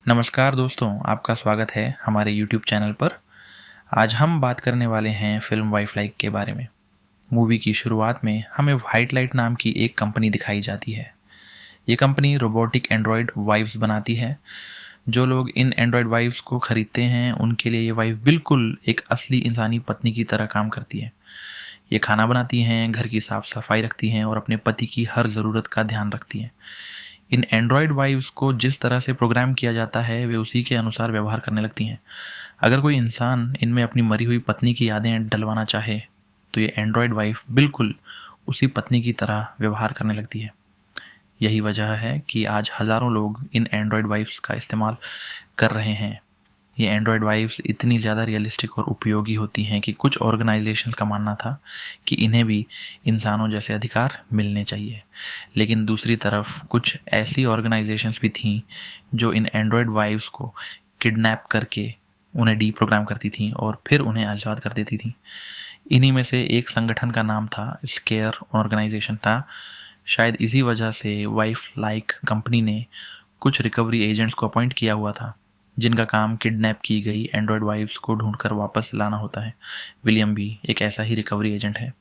नमस्कार दोस्तों, आपका स्वागत है हमारे YouTube चैनल पर। आज हम बात करने वाले हैं फिल्म वाइफ लाइक के बारे में। मूवी की शुरुआत में हमें व्हाइट लाइट नाम की एक कंपनी दिखाई जाती है। ये कंपनी रोबोटिक एंड्रॉयड वाइफ्स बनाती है। जो लोग इन एंड्रॉयड वाइफ्स को खरीदते हैं उनके लिए ये वाइफ बिल्कुल एक असली इंसानी पत्नी की तरह काम करती है। ये खाना बनाती हैं, घर की साफ सफाई रखती हैं और अपने पति की हर ज़रूरत का ध्यान रखती हैं। इन एंड्रॉयड वाइव्स को जिस तरह से प्रोग्राम किया जाता है वे उसी के अनुसार व्यवहार करने लगती हैं। अगर कोई इंसान इनमें अपनी मरी हुई पत्नी की यादें डलवाना चाहे तो ये एंड्रॉयड वाइफ बिल्कुल उसी पत्नी की तरह व्यवहार करने लगती है। यही वजह है कि आज हज़ारों लोग इन एंड्रॉयड वाइफ्स का इस्तेमाल कर रहे हैं। ये एंड्रॉयड वाइफ्स इतनी ज़्यादा रियलिस्टिक और उपयोगी होती हैं कि कुछ ऑर्गेनाइजेशंस का मानना था कि इन्हें भी इंसानों जैसे अधिकार मिलने चाहिए। लेकिन दूसरी तरफ कुछ ऐसी ऑर्गेनाइजेशंस भी थीं जो इन एंड्रॉयड वाइफ्स को किडनैप करके उन्हें डीप्रोग्राम करती थीं और फिर उन्हें आज़ाद कर देती थीं। इन्हीं में से एक संगठन का नाम था स्केयर ऑर्गेनाइजेशन था। शायद इसी वजह से वाइफ लाइक कंपनी ने कुछ रिकवरी एजेंट्स को अपॉइंट किया हुआ था जिनका काम किडनैप की गई एंड्रॉयड वाइफ्स को ढूंढकर वापस लाना होता है। विलियम भी एक ऐसा ही रिकवरी एजेंट है।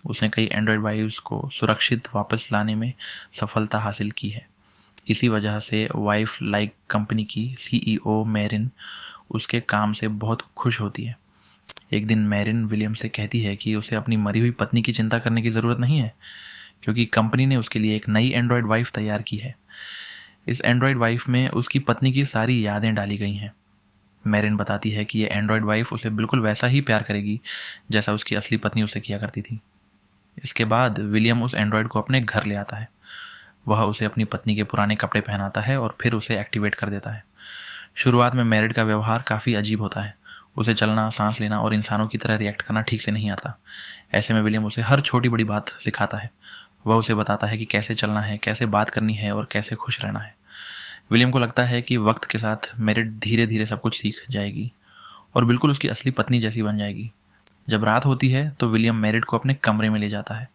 उसने कई एंड्रॉयड वाइफ्स को सुरक्षित वापस लाने में सफलता हासिल की है। इसी वजह से वाइफ लाइक कंपनी की सीईओ मैरिन उसके काम से बहुत खुश होती है। एक दिन मैरिन विलियम से कहती है कि उसे अपनी मरी हुई पत्नी की चिंता करने की ज़रूरत नहीं है, क्योंकि कंपनी ने उसके लिए एक नई एंड्रॉयड वाइफ तैयार की है। इस एंड्रॉयड वाइफ में उसकी पत्नी की सारी यादें डाली गई हैं। मैरिन बताती है कि ये एंड्रॉयड वाइफ उसे बिल्कुल वैसा ही प्यार करेगी जैसा उसकी असली पत्नी उसे किया करती थी। इसके बाद विलियम उस एंड्रॉयड को अपने घर ले आता है। वह उसे अपनी पत्नी के पुराने कपड़े पहनाता है और फिर उसे एक्टिवेट कर देता है। शुरुआत में मैरिड का व्यवहार काफ़ी अजीब होता है। उसे चलना, सांस लेना और इंसानों की तरह रिएक्ट करना ठीक से नहीं आता। ऐसे में विलियम उसे हर छोटी बड़ी बात सिखाता है। वह उसे बताता है कि कैसे चलना है, कैसे बात करनी है और कैसे खुश रहना है। विलियम को लगता है कि वक्त के साथ मेरिड धीरे धीरे सब कुछ सीख जाएगी और बिल्कुल उसकी असली पत्नी जैसी बन जाएगी। जब रात होती है तो विलियम मेरिड को अपने कमरे में ले जाता है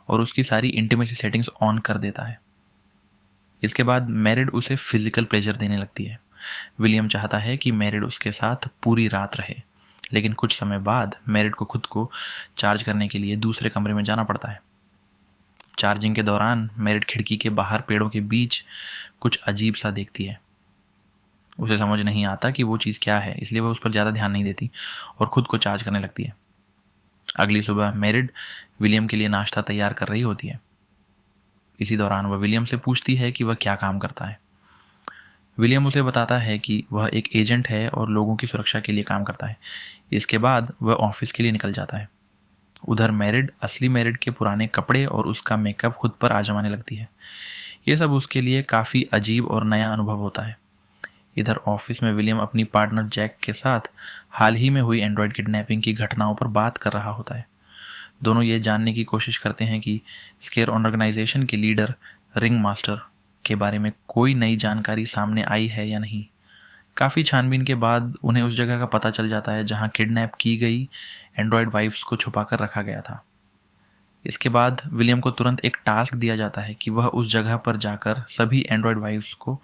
और उसकी सारी इंटीमेसी सेटिंग्स ऑन कर देता है। इसके बाद मेरिड उसे फिजिकल प्लेजर देने लगती है। विलियम चाहता है कि मेरिड उसके साथ पूरी रात रहे, लेकिन कुछ समय बाद मेरिड को खुद को चार्ज करने के लिए दूसरे कमरे में जाना पड़ता है। चार्जिंग के दौरान मेरिड खिड़की के बाहर पेड़ों के बीच कुछ अजीब सा देखती है। उसे समझ नहीं आता कि वो चीज़ क्या है, इसलिए वह उस पर ज़्यादा ध्यान नहीं देती और ख़ुद को चार्ज करने लगती है। अगली सुबह मेरिड विलियम के लिए नाश्ता तैयार कर रही होती है। इसी दौरान वह विलियम से पूछती है कि वह क्या काम करता है। विलियम उसे बताता है कि वह एक एजेंट है और लोगों की सुरक्षा के लिए काम करता है। इसके बाद वह ऑफिस के लिए निकल जाता है। उधर मेरिड असली मेरिड के पुराने कपड़े और उसका मेकअप खुद पर आजमाने लगती है। ये सब उसके लिए काफ़ी अजीब और नया अनुभव होता है। इधर ऑफिस में विलियम अपनी पार्टनर जैक के साथ हाल ही में हुई एंड्रॉयड किडनैपिंग की घटनाओं पर बात कर रहा होता है। दोनों ये जानने की कोशिश करते हैं कि स्केयर ऑर्गेनाइजेशन के लीडर रिंग मास्टर के बारे में कोई नई जानकारी सामने आई है या नहीं। काफ़ी छानबीन के बाद उन्हें उस जगह का पता चल जाता है जहां किडनैप की गई एंड्रॉयड वाइफ्स को छुपाकर रखा गया था। इसके बाद विलियम को तुरंत एक टास्क दिया जाता है कि वह उस जगह पर जाकर सभी एंड्रॉयड वाइफ्स को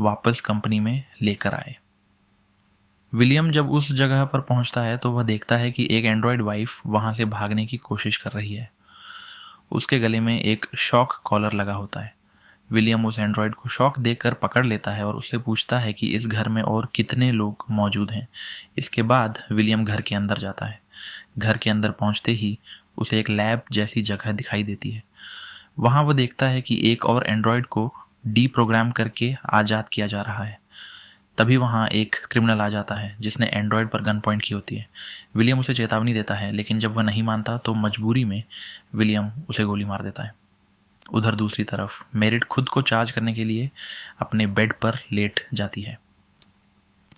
वापस कंपनी में लेकर आए। विलियम जब उस जगह पर पहुंचता है तो वह देखता है कि एक एंड्रॉयड वाइफ वहां से भागने की कोशिश कर रही है। उसके गले में एक शॉक कॉलर लगा होता है। विलियम उस एंड्रॉयड को शॉक देकर पकड़ लेता है और उससे पूछता है कि इस घर में और कितने लोग मौजूद हैं। इसके बाद विलियम घर के अंदर जाता है। घर के अंदर पहुंचते ही उसे एक लैब जैसी जगह दिखाई देती है। वहां वह देखता है कि एक और एंड्रॉयड को डीप्रोग्राम करके आज़ाद किया जा रहा है। तभी वहां एक क्रिमिनल आ जाता है जिसने एंड्रॉयड पर गन पॉइंट की होती है। विलियम उसे चेतावनी देता है, लेकिन जब वह नहीं मानता तो मजबूरी में विलियम उसे गोली मार देता है। उधर दूसरी तरफ मेरिड खुद को चार्ज करने के लिए अपने बेड पर लेट जाती है।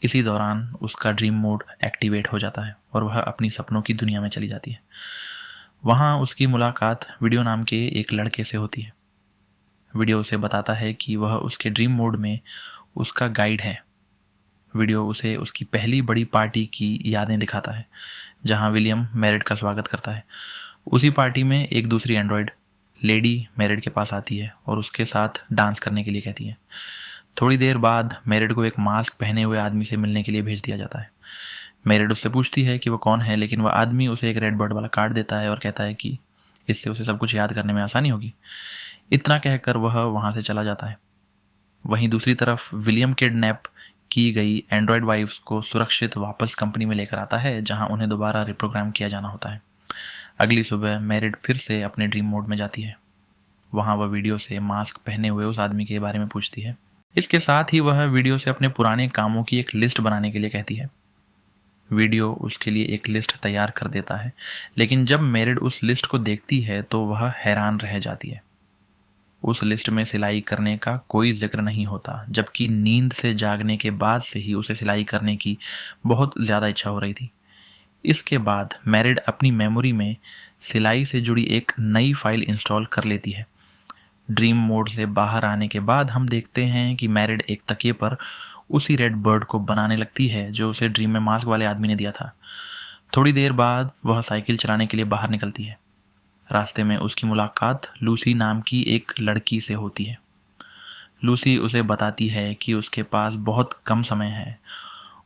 इसी दौरान उसका ड्रीम मोड एक्टिवेट हो जाता है और वह अपनी सपनों की दुनिया में चली जाती है। वहाँ उसकी मुलाकात वीडियो नाम के एक लड़के से होती है। वीडियो उसे बताता है कि वह उसके ड्रीम मोड में उसका गाइड है। वीडियो उसे उसकी पहली बड़ी पार्टी की यादें दिखाता है जहाँ विलियम मेरिड का स्वागत करता है। उसी पार्टी में एक दूसरी एंड्रॉयड लेडी मेरिड के पास आती है और उसके साथ डांस करने के लिए कहती है। थोड़ी देर बाद मेरिड को एक मास्क पहने हुए आदमी से मिलने के लिए भेज दिया जाता है। मेरिड उससे पूछती है कि वो कौन है, लेकिन वह आदमी उसे एक रेड बर्ड वाला कार्ड देता है और कहता है कि इससे उसे सब कुछ याद करने में आसानी होगी। इतना कहकर वह वहाँ से चला जाता है। वहीं दूसरी तरफ विलियम किडनैप की गई एंड्रॉयड वाइफ्स को सुरक्षित वापस कंपनी में लेकर आता है, जहां उन्हें दोबारा रिप्रोग्राम किया जाना होता है। अगली सुबह मेरिड फिर से अपने ड्रीम मोड में जाती है। वहां वह वीडियो से मास्क पहने हुए उस आदमी के बारे में पूछती है। इसके साथ ही वह वीडियो से अपने पुराने कामों की एक लिस्ट बनाने के लिए कहती है। वीडियो उसके लिए एक लिस्ट तैयार कर देता है, लेकिन जब मेरिड उस लिस्ट को देखती है तो वह हैरान रह जाती है। उस लिस्ट में सिलाई करने का कोई जिक्र नहीं होता, जबकि नींद से जागने के बाद से ही उसे सिलाई करने की बहुत ज़्यादा इच्छा हो रही थी। इसके बाद मेरिड अपनी मेमोरी में सिलाई से जुड़ी एक नई फाइल इंस्टॉल कर लेती है। ड्रीम मोड से बाहर आने के बाद हम देखते हैं कि मेरिड एक तकिए पर उसी रेड बर्ड को बनाने लगती है जो उसे ड्रीम में मास्क वाले आदमी ने दिया था। थोड़ी देर बाद वह साइकिल चलाने के लिए बाहर निकलती है। रास्ते में उसकी मुलाकात लूसी नाम की एक लड़की से होती है। लूसी उसे बताती है कि उसके पास बहुत कम समय है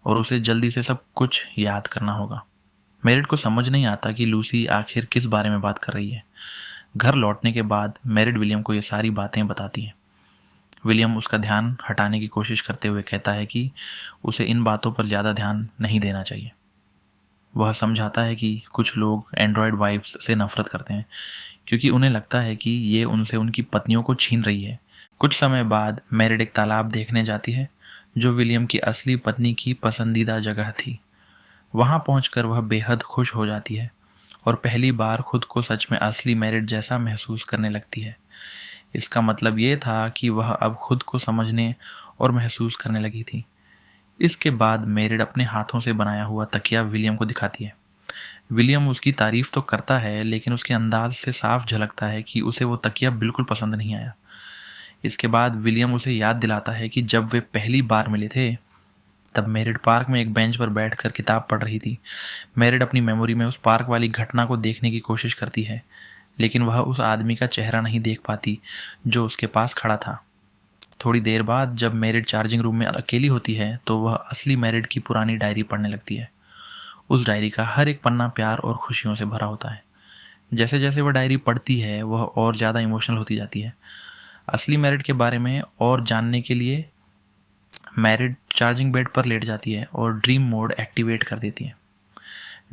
और उसे जल्दी से सब कुछ याद करना होगा। मेरिड को समझ नहीं आता कि लूसी आखिर किस बारे में बात कर रही है। घर लौटने के बाद मेरिड विलियम को ये सारी बातें बताती हैं। विलियम उसका ध्यान हटाने की कोशिश करते हुए कहता है कि उसे इन बातों पर ज़्यादा ध्यान नहीं देना चाहिए। वह समझाता है कि कुछ लोग एंड्रॉयड वाइफ्स से नफरत करते हैं क्योंकि उन्हें लगता है कि ये उनसे उनकी पत्नियों को छीन रही है। कुछ समय बाद मेरिड एक तालाब देखने जाती है जो विलियम की असली पत्नी की पसंदीदा जगह थी। वहां पहुंचकर वह बेहद खुश हो जाती है और पहली बार खुद को सच में असली मेरिड जैसा महसूस करने लगती है। इसका मतलब ये था कि वह अब खुद को समझने और महसूस करने लगी थी। इसके बाद मेरिड अपने हाथों से बनाया हुआ तकिया विलियम को दिखाती है। विलियम उसकी तारीफ तो करता है, लेकिन उसके अंदाज से साफ झलकता है कि उसे वो तकिया बिल्कुल पसंद नहीं आया। इसके बाद विलियम उसे याद दिलाता है कि जब वे पहली बार मिले थे तब मेरिड पार्क में एक बेंच पर बैठकर किताब पढ़ रही थी। मेरिड अपनी मेमोरी में उस पार्क वाली घटना को देखने की कोशिश करती है, लेकिन वह उस आदमी का चेहरा नहीं देख पाती जो उसके पास खड़ा था। थोड़ी देर बाद जब मेरिड चार्जिंग रूम में अकेली होती है तो वह असली मेरिड की पुरानी डायरी पढ़ने लगती है। उस डायरी का हर एक पन्ना प्यार और खुशियों से भरा होता है। जैसे जैसे वह डायरी पढ़ती है वह और ज़्यादा इमोशनल होती जाती है। असली मेरिड के बारे में और जानने के लिए मेरिड चार्जिंग बेड पर लेट जाती है और ड्रीम मोड एक्टिवेट कर देती है।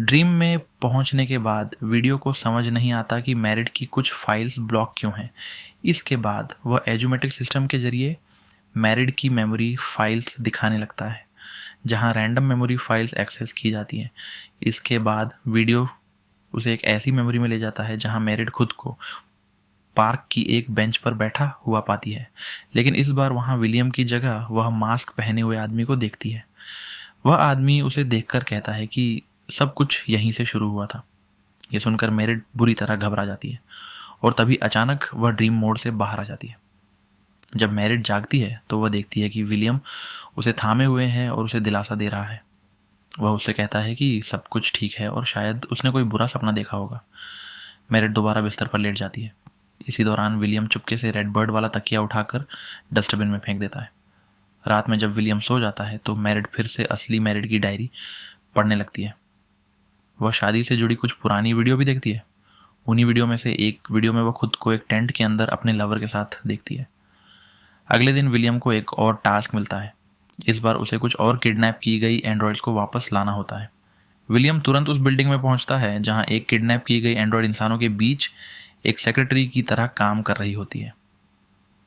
ड्रीम में पहुंचने के बाद वीडियो को समझ नहीं आता कि मेरिड की कुछ फाइल्स ब्लॉक क्यों हैं। इसके बाद वह एजुमेटिक सिस्टम के जरिए मेरिड की मेमोरी फाइल्स दिखाने लगता है, जहां रैंडम मेमोरी फाइल्स एक्सेस की जाती हैं। इसके बाद वीडियो उसे एक ऐसी मेमोरी में ले जाता है जहां मेरिड खुद को पार्क की एक बेंच पर बैठा हुआ पाती है, लेकिन इस बार वहां विलियम की जगह वह मास्क पहने हुए आदमी को देखती है। वह आदमी उसे देखकर कहता है कि सब कुछ यहीं से शुरू हुआ था। यह सुनकर मेरिड बुरी तरह घबरा जाती है और तभी अचानक वह ड्रीम मोड से बाहर आ जाती है। जब मेरिड जागती है तो वह देखती है कि विलियम उसे थामे हुए हैं और उसे दिलासा दे रहा है। वह उससे कहता है कि सब कुछ ठीक है और शायद उसने कोई बुरा सपना देखा होगा। मेरिड दोबारा बिस्तर पर लेट जाती है। इसी दौरान विलियम चुपके से रेड बर्ड वाला तकिया उठाकर डस्टबिन में फेंक देता है। रात में जब विलियम सो जाता है तो मेरिड फिर से असली मेरिड की डायरी पढ़ने लगती है। वह शादी से जुड़ी कुछ पुरानी वीडियो भी देखती है। उन्हीं वीडियो में से एक वीडियो में वह खुद को एक टेंट के अंदर अपने लवर के साथ देखती है। अगले दिन विलियम को एक और टास्क मिलता है। इस बार उसे कुछ और किडनैप की गई एंड्रॉयड्स को वापस लाना होता है। विलियम तुरंत उस बिल्डिंग में पहुंचता है जहां एक किडनैप की गई एंड्रॉयड इंसानों के बीच एक सेक्रेटरी की तरह काम कर रही होती है।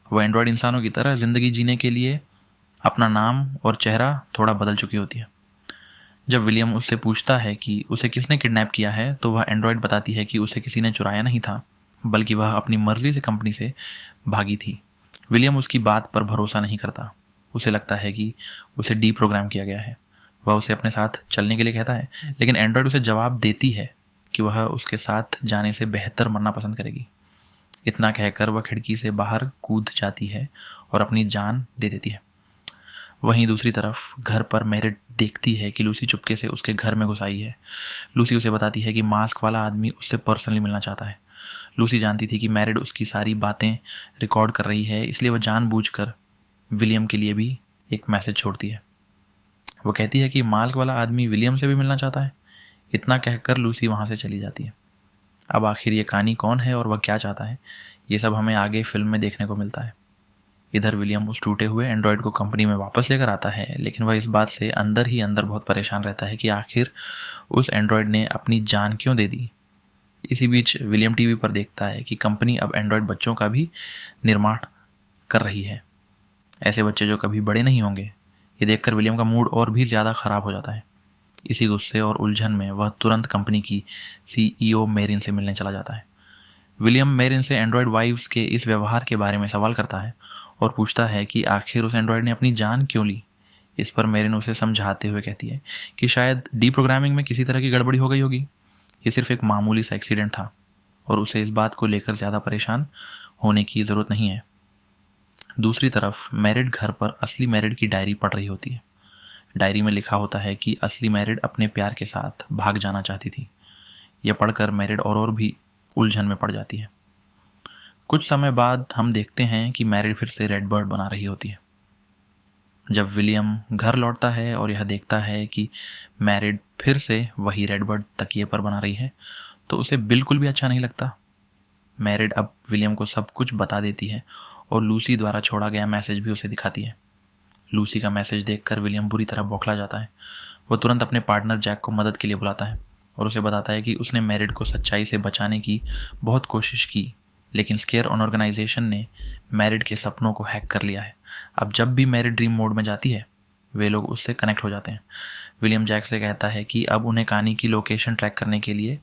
वह एंड्रॉयड इंसानों की तरह जिंदगी जीने के लिए अपना नाम और चेहरा थोड़ा बदल चुकी होती है। जब विलियम उससे पूछता है कि उसे किसने किडनैप किया है तो वह एंड्रॉयड बताती है कि उसे किसी ने चुराया नहीं था, बल्कि वह अपनी मर्जी से कंपनी से भागी थी। विलियम उसकी बात पर भरोसा नहीं करता। उसे लगता है कि उसे डीप्रोग्राम किया गया है। वह उसे अपने साथ चलने के लिए कहता है, लेकिन एंड्रॉयड उसे जवाब देती है कि वह उसके साथ जाने से बेहतर मरना पसंद करेगी। इतना कहकर वह खिड़की से बाहर कूद जाती है और अपनी जान दे देती है। वहीं दूसरी तरफ घर पर मेरिड देखती है कि लूसी चुपके से उसके घर में घुस आई है। लूसी उसे बताती है कि मास्क वाला आदमी उससे पर्सनली मिलना चाहता है। लूसी जानती थी कि मेरिड उसकी सारी बातें रिकॉर्ड कर रही है, इसलिए वह जानबूझकर विलियम के लिए भी एक मैसेज छोड़ती है। वो कहती है कि मास्क वाला आदमी विलियम से भी मिलना चाहता है। इतना कहकर लूसी वहाँ से चली जाती है। अब आखिर ये कानी कौन है और वह क्या चाहता है, ये सब हमें आगे फिल्म में देखने को मिलता है। इधर विलियम उस टूटे हुए एंड्रॉयड को कंपनी में वापस लेकर आता है, लेकिन वह इस बात से अंदर ही अंदर बहुत परेशान रहता है कि आखिर उस एंड्रॉयड ने अपनी जान क्यों दे दी। इसी बीच विलियम टीवी पर देखता है कि कंपनी अब एंड्रॉयड बच्चों का भी निर्माण कर रही है, ऐसे बच्चे जो कभी बड़े नहीं होंगे। ये देखकर विलियम का मूड और भी ज़्यादा ख़राब हो जाता है। इसी गुस्से और उलझन में वह तुरंत कंपनी की CEO मेरिन से मिलने चला जाता है। विलियम मेरिन से एंड्रॉयड वाइव्स के इस व्यवहार के बारे में सवाल करता है और पूछता है कि आखिर उस एंड्रॉयड ने अपनी जान क्यों ली। इस पर मेरिन उसे समझाते हुए कहती है कि शायद डीप्रोग्रामिंग में किसी तरह की गड़बड़ी हो गई होगी, ये सिर्फ एक मामूली सा एक्सीडेंट था और उसे इस बात को लेकर ज़्यादा परेशान होने की ज़रूरत नहीं है। दूसरी तरफ मैरिड घर पर असली मैरिड की डायरी पढ़ रही होती है। डायरी में लिखा होता है कि असली मैरिड अपने प्यार के साथ भाग जाना चाहती थी। यह पढ़कर मैरिड और भी उलझन में पड़ जाती है। कुछ समय बाद हम देखते हैं कि मैरिड फिर से रेड बर्ड बना रही होती है। जब विलियम घर लौटता है और यह देखता है कि मैरिड फिर से वही रेड बर्ड तकिए पर बना रही है, तो उसे बिल्कुल भी अच्छा नहीं लगता। मैरिड अब विलियम को सब कुछ बता देती है और लूसी द्वारा छोड़ा गया मैसेज भी उसे दिखाती है। लूसी का मैसेज देखकर विलियम बुरी तरह बौखला जाता है। वह तुरंत अपने पार्टनर जैक को मदद के लिए बुलाता है और उसे बताता है कि उसने मैरिड को सच्चाई से बचाने की बहुत कोशिश की, लेकिन स्केयर ऑर्गेनाइजेशन ने मैरिड के सपनों को हैक कर लिया है। अब जब भी मैरिड ड्रीम मोड में जाती है, वे लोग उससे कनेक्ट हो जाते हैं। विलियम जैक से कहता है कि अब उन्हें कानी की लोकेशन ट्रैक करने के लिए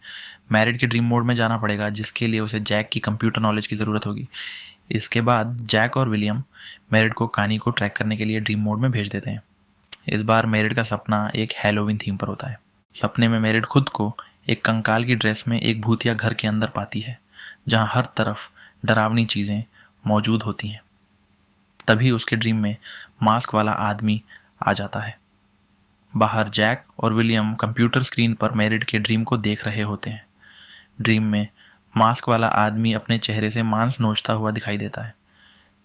मैरिड के ड्रीम मोड में जाना पड़ेगा, जिसके लिए उसे जैक की कंप्यूटर नॉलेज की ज़रूरत होगी। इसके बाद जैक और विलियम मैरिड को कानी को ट्रैक करने के लिए ड्रीम मोड में भेज देते हैं। इस बार मैरिड का सपना एक हैलोवीन थीम पर होता है। सपने में मैरिड खुद को एक कंकाल की ड्रेस में एक भूतिया घर के अंदर पाती है, जहां हर तरफ डरावनी चीज़ें मौजूद होती हैं। तभी उसके ड्रीम में मास्क वाला आदमी आ जाता है। बाहर जैक और विलियम कंप्यूटर स्क्रीन पर मैरिड के ड्रीम को देख रहे होते हैं। ड्रीम में मास्क वाला आदमी अपने चेहरे से मांस नोचता हुआ दिखाई देता है।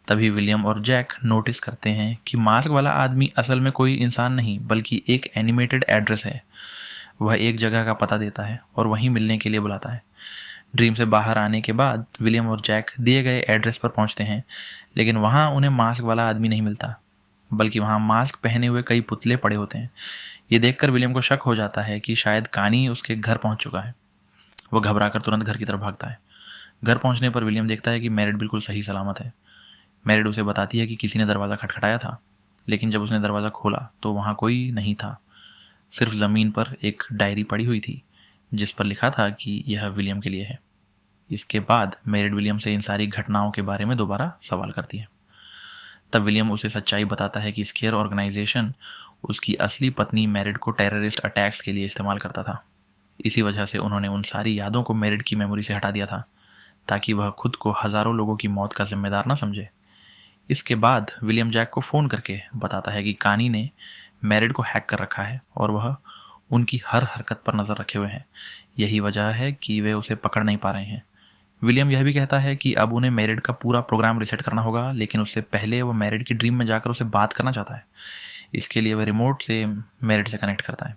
तभी विलियम और जैक नोटिस करते हैं कि मास्क वाला आदमी असल में कोई इंसान नहीं बल्कि एक एनिमेटेड एड्रेस है। वह एक जगह का पता देता है और वहीं मिलने के लिए बुलाता है। ड्रीम से बाहर आने के बाद विलियम और जैक दिए गए एड्रेस पर पहुंचते हैं, लेकिन वहां उन्हें मास्क वाला आदमी नहीं मिलता, बल्कि वहां मास्क पहने हुए कई पुतले पड़े होते हैं। ये देखकर विलियम को शक हो जाता है कि शायद कानी उसके घर पहुंच चुका है। वह घबराकर तुरंत घर की तरफ भागता है। घर पहुंचने पर विलियम देखता है कि मैरिड बिल्कुल सही सलामत है। मैरिड उसे बताती है कि किसी ने दरवाज़ा खटखटाया था, लेकिन जब उसने दरवाज़ा खोला तो वहाँ कोई नहीं था। सिर्फ ज़मीन पर एक डायरी पड़ी हुई थी जिस पर लिखा था कि यह विलियम के लिए है। इसके बाद मैरिड विलियम से इन सारी घटनाओं के बारे में दोबारा सवाल करती है। तब विलियम उसे सच्चाई बताता है कि स्केयर ऑर्गेनाइजेशन उसकी असली पत्नी मैरिड को टेररिस्ट अटैक्स के लिए इस्तेमाल करता था। इसी वजह से उन्होंने उन सारी यादों को मैरिड की मेमोरी से हटा दिया था, ताकि वह खुद को हज़ारों लोगों की मौत का जिम्मेदार ना समझे। इसके बाद विलियम जैक को फ़ोन करके बताता है कि कानी ने मैरिड को हैक कर रखा है और वह उनकी हर हरकत पर नज़र रखे हुए हैं। यही वजह है कि वे उसे पकड़ नहीं पा रहे हैं। विलियम यह भी कहता है कि अब उन्हें मैरिड का पूरा प्रोग्राम रिसेट करना होगा, लेकिन उससे पहले वह मैरिड की ड्रीम में जाकर उसे बात करना चाहता है। इसके लिए वह रिमोट से मैरिड से कनेक्ट करता है।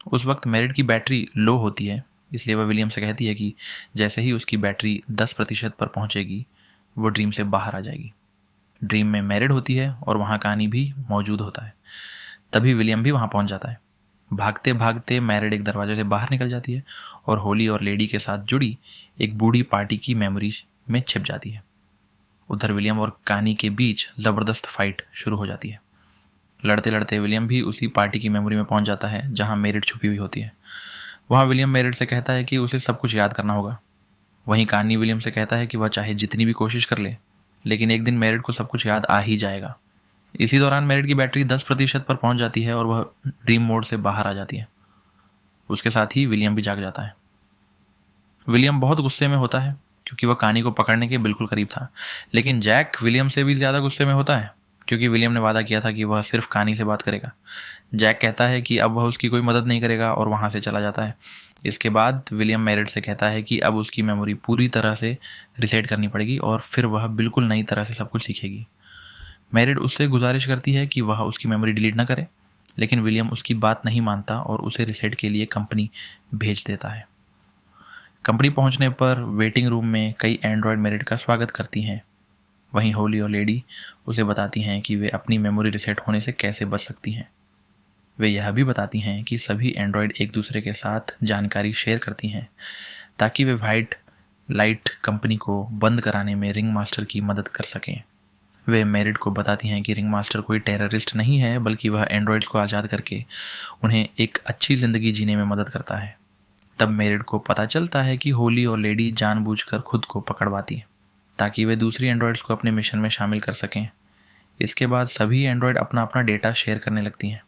उस वक्त मैरिड की बैटरी लो होती है, इसलिए वह विलियम से कहती है कि जैसे ही उसकी बैटरी 10% पर पहुंचेगी, वो ड्रीम से बाहर आ जाएगी। ड्रीम में मैरिड होती है और वहाँ कानी भी मौजूद होता है। तभी विलियम भी वहाँ पहुँच जाता है। भागते भागते मैरिड एक दरवाजे से बाहर निकल जाती है और होली और लेडी के साथ जुड़ी एक बूढ़ी पार्टी की मेमोरी में छिप जाती है। उधर विलियम और कानी के बीच ज़बरदस्त फाइट शुरू हो जाती है। लड़ते लड़ते विलियम भी उसी पार्टी की मेमोरी में पहुंच जाता है जहां मैरिड छुपी हुई होती है। वहां विलियम मैरिड से कहता है कि उसे सब कुछ याद करना होगा। वहीं कानी विलियम से कहता है कि वह चाहे जितनी भी कोशिश कर ले, लेकिन एक दिन मैरिड को सब कुछ याद आ ही जाएगा। इसी दौरान मैरिड की बैटरी 10% पर पहुंच जाती है और वह ड्रीम मोड से बाहर आ जाती है। उसके साथ ही विलियम भी जाग जाता है। विलियम बहुत गुस्से में होता है क्योंकि वह कानी को पकड़ने के बिल्कुल करीब था, लेकिन जैक विलियम से भी ज़्यादा गुस्से में होता है क्योंकि विलियम ने वादा किया था कि वह सिर्फ कानी से बात करेगा। जैक कहता है कि अब वह उसकी कोई मदद नहीं करेगा और वहाँ से चला जाता है। इसके बाद विलियम मैरिड से कहता है कि अब उसकी मेमोरी पूरी तरह से रिसेट करनी पड़ेगी और फिर वह बिल्कुल नई तरह से सब कुछ सीखेगी। मेरिड उससे गुजारिश करती है कि वह उसकी मेमोरी डिलीट ना करे, लेकिन विलियम उसकी बात नहीं मानता और उसे रीसेट के लिए कंपनी भेज देता है। कंपनी पहुंचने पर वेटिंग रूम में कई एंड्रॉयड मेरिड का स्वागत करती हैं। वहीं होली और लेडी उसे बताती हैं कि वे अपनी मेमोरी रीसेट होने से कैसे बच सकती हैं। वे यह भी बताती हैं कि सभी एंड्रॉयड एक दूसरे के साथ जानकारी शेयर करती हैं ताकि वे व्हाइट लाइट कंपनी को बंद कराने में रिंग मास्टर की मदद कर सकें। वे मेरिड को बताती हैं कि रिंग मास्टर कोई टेररिस्ट नहीं है, बल्कि वह एंड्रॉयड्स को आज़ाद करके उन्हें एक अच्छी ज़िंदगी जीने में मदद करता है। तब मेरिड को पता चलता है कि होली और लेडी जानबूझकर खुद को पकड़वाती हैं ताकि वे दूसरी एंड्रॉयड्स को अपने मिशन में शामिल कर सकें। इसके बाद सभी एंड्रॉयड अपना अपना डेटा शेयर करने लगती हैं।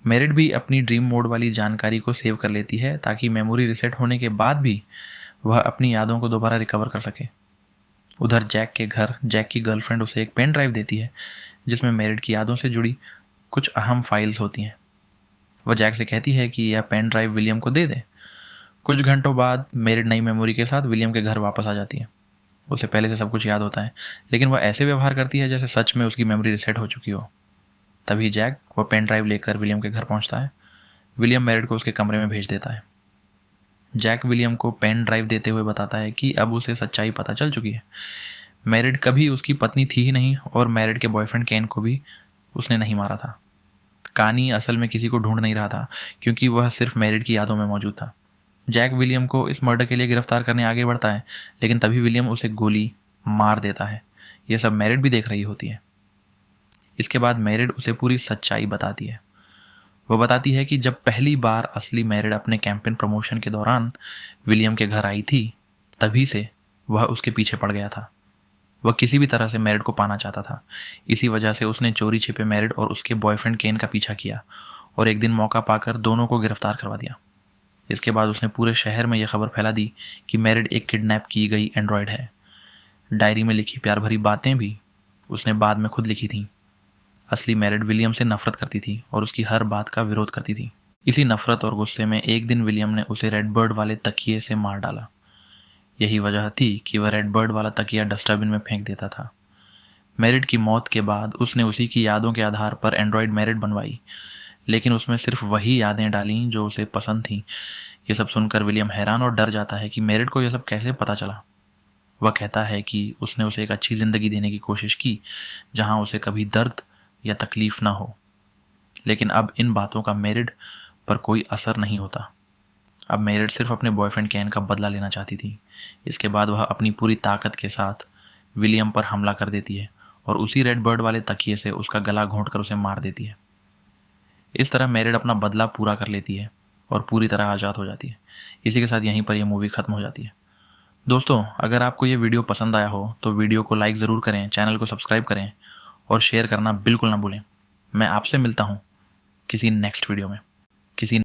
मेरिड भी अपनी ड्रीम मोड वाली जानकारी को सेव कर लेती है ताकि मेमोरी रीसेट होने के बाद भी वह अपनी यादों को दोबारा रिकवर कर सके। उधर जैक के घर जैक की गर्लफ्रेंड उसे एक पेन ड्राइव देती है जिसमें मेरिड की यादों से जुड़ी कुछ अहम फाइल्स होती हैं। वह जैक से कहती है कि यह पेन ड्राइव विलियम को दे दे। कुछ घंटों बाद मेरिड नई मेमोरी के साथ विलियम के घर वापस आ जाती है। उसे पहले से सब कुछ याद होता है, लेकिन वह ऐसे व्यवहार करती है जैसे सच में उसकी मेमोरी रीसेट हो चुकी हो। तभी जैक वह पेन ड्राइव लेकर विलियम के घर पहुंचता है। विलियम मेरिड को उसके कमरे में भेज देता है। जैक विलियम को पेन ड्राइव देते हुए बताता है कि अब उसे सच्चाई पता चल चुकी है। मेरिड कभी उसकी पत्नी थी ही नहीं और मेरिड के बॉयफ्रेंड केन को भी उसने नहीं मारा था। कानी असल में किसी को ढूंढ नहीं रहा था क्योंकि वह सिर्फ मेरिड की यादों में मौजूद था। जैक विलियम को इस मर्डर के लिए गिरफ्तार करने आगे बढ़ता है, लेकिन तभी विलियम उसे गोली मार देता है। यह सब मेरिड भी देख रही होती है। इसके बाद मेरिड उसे पूरी सच्चाई बताती है। वह बताती है कि जब पहली बार असली मेरिड अपने कैंपेन प्रमोशन के दौरान विलियम के घर आई थी, तभी से वह उसके पीछे पड़ गया था। वह किसी भी तरह से मेरिड को पाना चाहता था। इसी वजह से उसने चोरी छिपे मेरिड और उसके बॉयफ्रेंड केन का पीछा किया और एक दिन मौका पाकर दोनों को गिरफ्तार करवा दिया। इसके बाद उसने पूरे शहर में यह खबर फैला दी कि मेरिड एक किडनैप की गई एंड्रॉयड है। डायरी में लिखी प्यार भरी बातें भी उसने बाद में खुद लिखी थीं। असली मेरिड विलियम से नफरत करती थी और उसकी हर बात का विरोध करती थी। इसी नफरत और गुस्से में एक दिन विलियम ने उसे रेड बर्ड वाले तकिए से मार डाला। यही वजह थी कि वह रेड बर्ड वाला तकिया डस्टबिन में फेंक देता था। मेरिड की मौत के बाद उसने उसी की यादों के आधार पर एंड्रॉयड मेरिड बनवाई, लेकिन उसमें सिर्फ वही यादें डालीं जो उसे पसंद थीं। ये सब सुनकर विलियम हैरान और डर जाता है कि मेरिड को यह सब कैसे पता चला। वह कहता है कि उसने उसे एक अच्छी ज़िंदगी देने की कोशिश की जहां उसे कभी दर्द या तकलीफ ना हो, लेकिन अब इन बातों का मेरिड पर कोई असर नहीं होता। अब मेरिड सिर्फ अपने बॉयफ्रेंड केन का बदला लेना चाहती थी। इसके बाद वह अपनी पूरी ताकत के साथ विलियम पर हमला कर देती है और उसी रेड बर्ड वाले तकिए से उसका गला घोंटकर उसे मार देती है। इस तरह मेरिड अपना बदला पूरा कर लेती है और पूरी तरह आज़ाद हो जाती है। इसी के साथ यहीं पर यह मूवी ख़त्म हो जाती है। दोस्तों, अगर आपको ये वीडियो पसंद आया हो तो वीडियो को लाइक ज़रूर करें, चैनल को सब्सक्राइब करें और शेयर करना बिल्कुल ना भूलें। मैं आपसे मिलता हूँ किसी नेक्स्ट वीडियो में। किसी